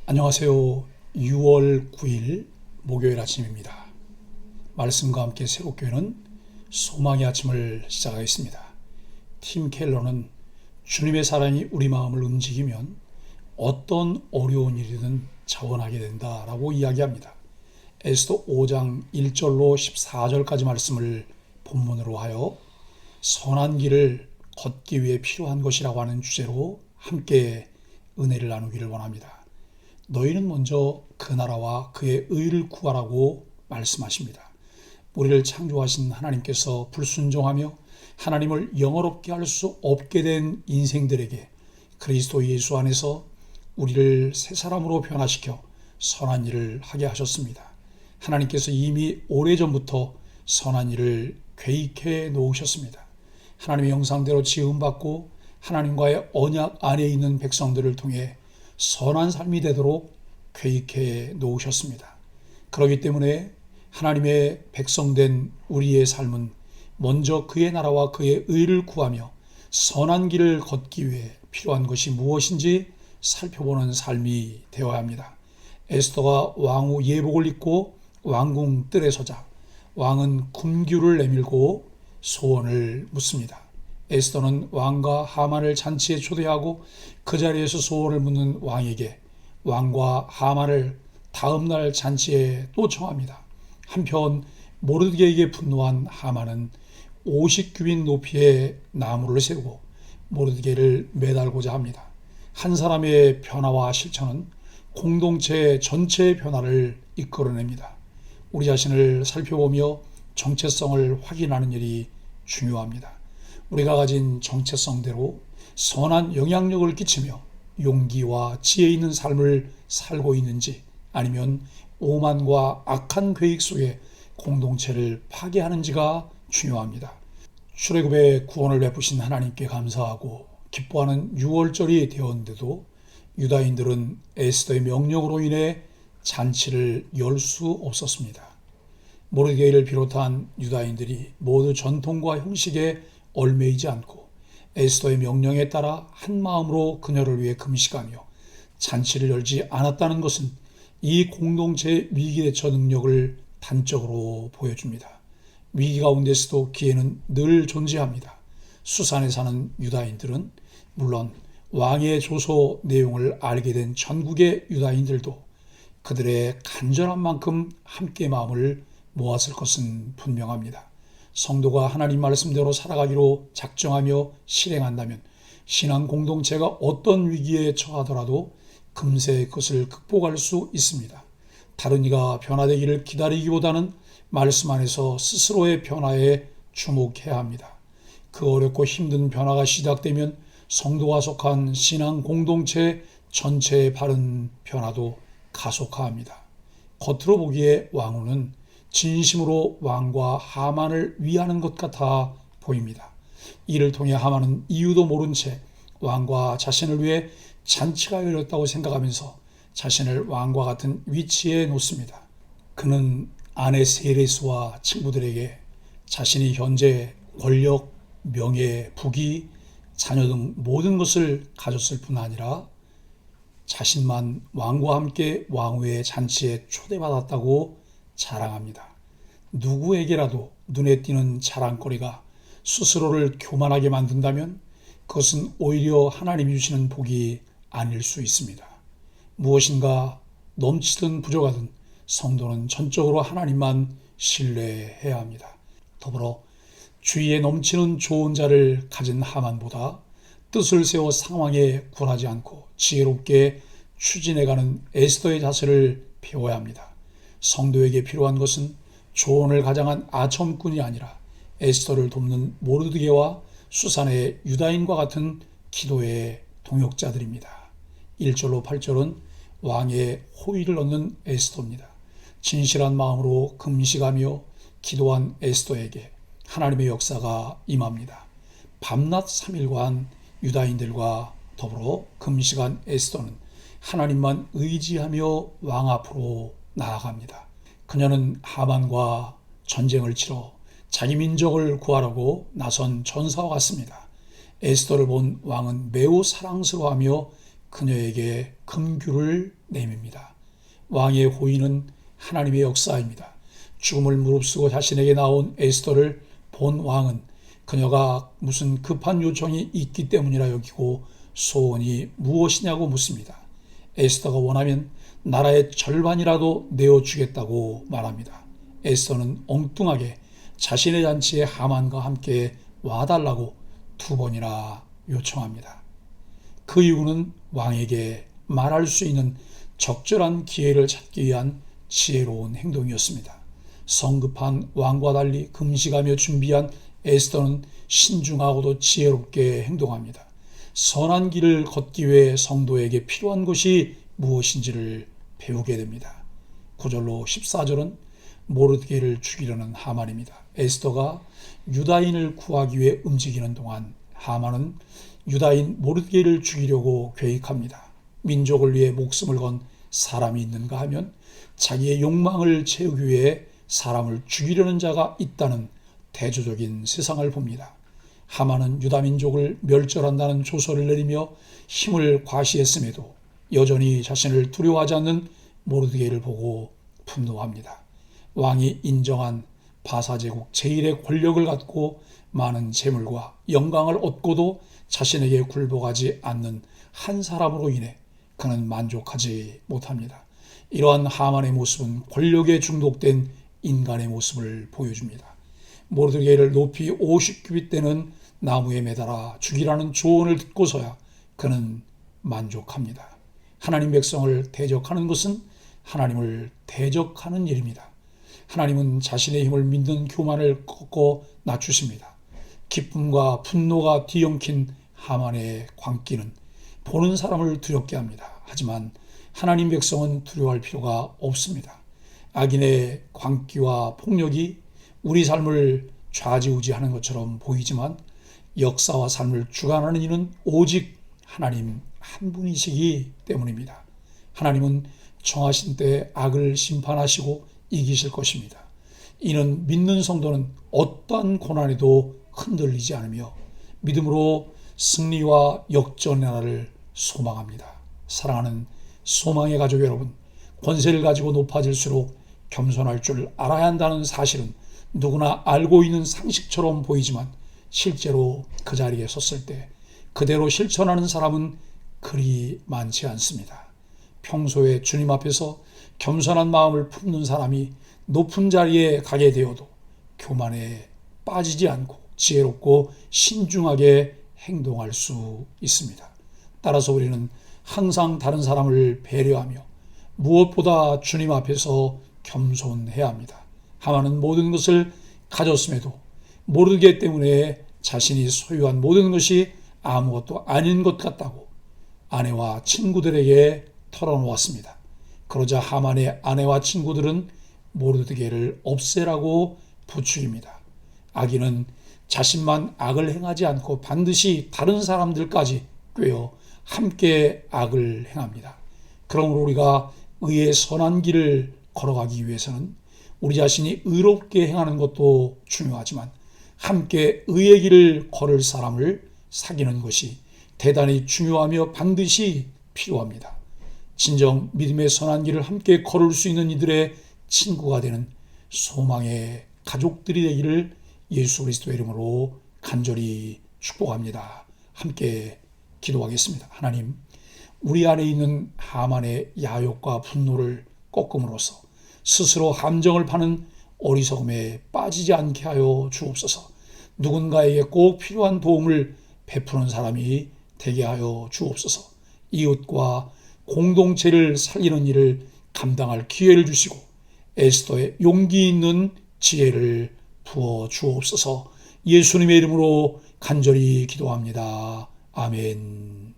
안녕하세요. 6월 9일 목요일 아침입니다. 말씀과 함께 새롭게 여는 소망의 아침을 시작하겠습니다. 팀 켈러는 주님의 사랑이 우리 마음을 움직이면 어떤 어려운 일이든 자원하게 된다라고 이야기합니다. 에스더 5장 1절로 14절까지 말씀을 본문으로 하여 선한 길을 걷기 위해 필요한 것이라고 하는 주제로 함께 은혜를 나누기를 원합니다. 너희는 먼저 그 나라와 그의 의를 구하라고 말씀하십니다. 우리를 창조하신 하나님께서 불순종하며 하나님을 영화롭게 할 수 없게 된 인생들에게 그리스도 예수 안에서 우리를 새 사람으로 변화시켜 선한 일을 하게 하셨습니다. 하나님께서 이미 오래전부터 선한 일을 계획해 놓으셨습니다. 하나님의 형상대로 지음받고 하나님과의 언약 안에 있는 백성들을 통해 선한 삶이 되도록 계획해 놓으셨습니다. 그렇기 때문에 하나님의 백성된 우리의 삶은 먼저 그의 나라와 그의 의를 구하며 선한 길을 걷기 위해 필요한 것이 무엇인지 살펴보는 삶이 되어야 합니다. 에스더가 왕후 예복을 입고 왕궁 뜰에 서자 왕은 금규를 내밀고 소원을 묻습니다. 에스더는 왕과 하만을 잔치에 초대하고 그 자리에서 소원을 묻는 왕에게 왕과 하만을 다음날 잔치에 또 청합니다. 한편 모르드게에게 분노한 하만은 50규빗 높이의 나무를 세우고 모르드게를 매달고자 합니다. 한 사람의 변화와 실천은 공동체 전체의 변화를 이끌어냅니다. 우리 자신을 살펴보며 정체성을 확인하는 일이 중요합니다. 우리가 가진 정체성대로 선한 영향력을 끼치며 용기와 지혜 있는 삶을 살고 있는지 아니면 오만과 악한 계획 속에 공동체를 파괴하는지가 중요합니다. 출애굽의 구원을 베푸신 하나님께 감사하고 기뻐하는 6월절이 되었는데도 유다인들은 에스더의 명령으로 인해 잔치를 열 수 없었습니다. 모르드게이를 비롯한 유다인들이 모두 전통과 형식에 얽매이지 않고 에스더의 명령에 따라 한 마음으로 그녀를 위해 금식하며 잔치를 열지 않았다는 것은 이 공동체의 위기 대처 능력을 단적으로 보여줍니다. 위기 가운데서도 기회는 늘 존재합니다. 수산에 사는 유다인들은 물론 왕의 조서 내용을 알게 된 전국의 유다인들도 그들의 간절한 만큼 함께 마음을 모았을 것은 분명합니다. 성도가 하나님 말씀대로 살아가기로 작정하며 실행한다면 신앙 공동체가 어떤 위기에 처하더라도 금세 그것을 극복할 수 있습니다. 다른 이가 변화되기를 기다리기보다는 말씀 안에서 스스로의 변화에 주목해야 합니다. 그 어렵고 힘든 변화가 시작되면 성도가 속한 신앙 공동체 전체의 바른 변화도 가속화합니다. 겉으로 보기에 왕후는 진심으로 왕과 하만을 위하는 것 같아 보입니다. 이를 통해 하만은 이유도 모른 채 왕과 자신을 위해 잔치가 열렸다고 생각하면서 자신을 왕과 같은 위치에 놓습니다. 그는 아내 세레스와 친구들에게 자신이 현재 권력, 명예, 부귀, 자녀 등 모든 것을 가졌을 뿐 아니라 자신만 왕과 함께 왕후의 잔치에 초대받았다고 자랑합니다. 누구에게라도 눈에 띄는 자랑거리가 스스로를 교만하게 만든다면 그것은 오히려 하나님이 주시는 복이 아닐 수 있습니다. 무엇인가 넘치든 부족하든 성도는 전적으로 하나님만 신뢰해야 합니다. 더불어 주위에 넘치는 좋은 자를 가진 하만보다 뜻을 세워 상황에 굴하지 않고 지혜롭게 추진해가는 에스더의 자세를 배워야 합니다. 성도에게 필요한 것은 조언을 가장한 아첨꾼이 아니라 에스더를 돕는 모르드게와 수산의 유다인과 같은 기도의 동역자들입니다. 1절로 8절은 왕의 호의를 얻는 에스더입니다. 진실한 마음으로 금식하며 기도한 에스더에게 하나님의 역사가 임합니다. 밤낮 3일간 유다인들과 더불어 금식한 에스더는 하나님만 의지하며 왕 앞으로 나아갑니다. 그녀는 하만과 전쟁을 치러 자기 민족을 구하려고 나선 전사와 같습니다. 에스더를 본 왕은 매우 사랑스러워하며 그녀에게 금규를 내밉니다. 왕의 호의는 하나님의 역사입니다. 죽음을 무릅쓰고 자신에게 나온 에스더를 본 왕은 그녀가 무슨 급한 요청이 있기 때문이라 여기고 소원이 무엇이냐고 묻습니다. 에스더가 원하면 나라의 절반이라도 내어주겠다고 말합니다. 에스더는 엉뚱하게 자신의 잔치에 하만과 함께 와달라고 2번이나 요청합니다. 그 이유는 왕에게 말할 수 있는 적절한 기회를 찾기 위한 지혜로운 행동이었습니다. 성급한 왕과 달리 금식하며 준비한 에스더는 신중하고도 지혜롭게 행동합니다. 선한 길을 걷기 위해 성도에게 필요한 것이 무엇인지를 배우게 됩니다. 9절로 14절은 모르드게를 죽이려는 하만입니다. 에스더가 유다인을 구하기 위해 움직이는 동안 하만은 유다인 모르드게를 죽이려고 계획합니다. 민족을 위해 목숨을 건 사람이 있는가 하면 자기의 욕망을 채우기 위해 사람을 죽이려는 자가 있다는 대조적인 세상을 봅니다. 하만은 유다 민족을 멸절한다는 조서를 내리며 힘을 과시했음에도 여전히 자신을 두려워하지 않는 모르드게를 보고 분노합니다. 왕이 인정한 바사제국 제1의 권력을 갖고 많은 재물과 영광을 얻고도 자신에게 굴복하지 않는 한 사람으로 인해 그는 만족하지 못합니다. 이러한 하만의 모습은 권력에 중독된 인간의 모습을 보여줍니다. 모르드게를 높이 50규빗 되는 나무에 매달아 죽이라는 조언을 듣고서야 그는 만족합니다. 하나님 백성을 대적하는 것은 하나님을 대적하는 일입니다. 하나님은 자신의 힘을 믿는 교만을 꺾어 낮추십니다. 기쁨과 분노가 뒤엉킨 하만의 광기는 보는 사람을 두렵게 합니다. 하지만 하나님 백성은 두려워할 필요가 없습니다. 악인의 광기와 폭력이 우리 삶을 좌지우지하는 것처럼 보이지만 역사와 삶을 주관하는 이는 오직 하나님 한 분이시기 때문입니다. 하나님은 정하신 때에 악을 심판하시고 이기실 것입니다. 이는 믿는 성도는 어떠한 고난에도 흔들리지 않으며 믿음으로 승리와 역전의 날을 소망합니다. 사랑하는 소망의 가족 여러분, 권세를 가지고 높아질수록 겸손할 줄 알아야 한다는 사실은 누구나 알고 있는 상식처럼 보이지만 실제로 그 자리에 섰을 때 그대로 실천하는 사람은 그리 많지 않습니다. 평소에 주님 앞에서 겸손한 마음을 품는 사람이 높은 자리에 가게 되어도 교만에 빠지지 않고 지혜롭고 신중하게 행동할 수 있습니다. 따라서 우리는 항상 다른 사람을 배려하며 무엇보다 주님 앞에서 겸손해야 합니다. 하만은 모든 것을 가졌음에도 모르게 때문에 자신이 소유한 모든 것이 아무것도 아닌 것 같다고 아내와 친구들에게 털어놓았습니다. 그러자 하만의 아내와 친구들은 모르드게를 없애라고 부추깁니다. 악인은 자신만 악을 행하지 않고 반드시 다른 사람들까지 꿰어 함께 악을 행합니다. 그러므로 우리가 의의 선한 길을 걸어가기 위해서는 우리 자신이 의롭게 행하는 것도 중요하지만 함께 의의 길을 걸을 사람을 사귀는 것이 대단히 중요하며 반드시 필요합니다. 진정 믿음의 선한 길을 함께 걸을 수 있는 이들의 친구가 되는 소망의 가족들이 되기를 예수 그리스도의 이름으로 간절히 축복합니다. 함께 기도하겠습니다. 하나님, 우리 안에 있는 하만의 야욕과 분노를 꺾음으로써 스스로 함정을 파는 어리석음에 빠지지 않게 하여 주옵소서. 누군가에게 꼭 필요한 도움을 베푸는 사람이 되게 하여 주옵소서. 이웃과 공동체를 살리는 일을 감당할 기회를 주시고 에스더의 용기 있는 지혜를 부어 주옵소서. 예수님의 이름으로 간절히 기도합니다. 아멘.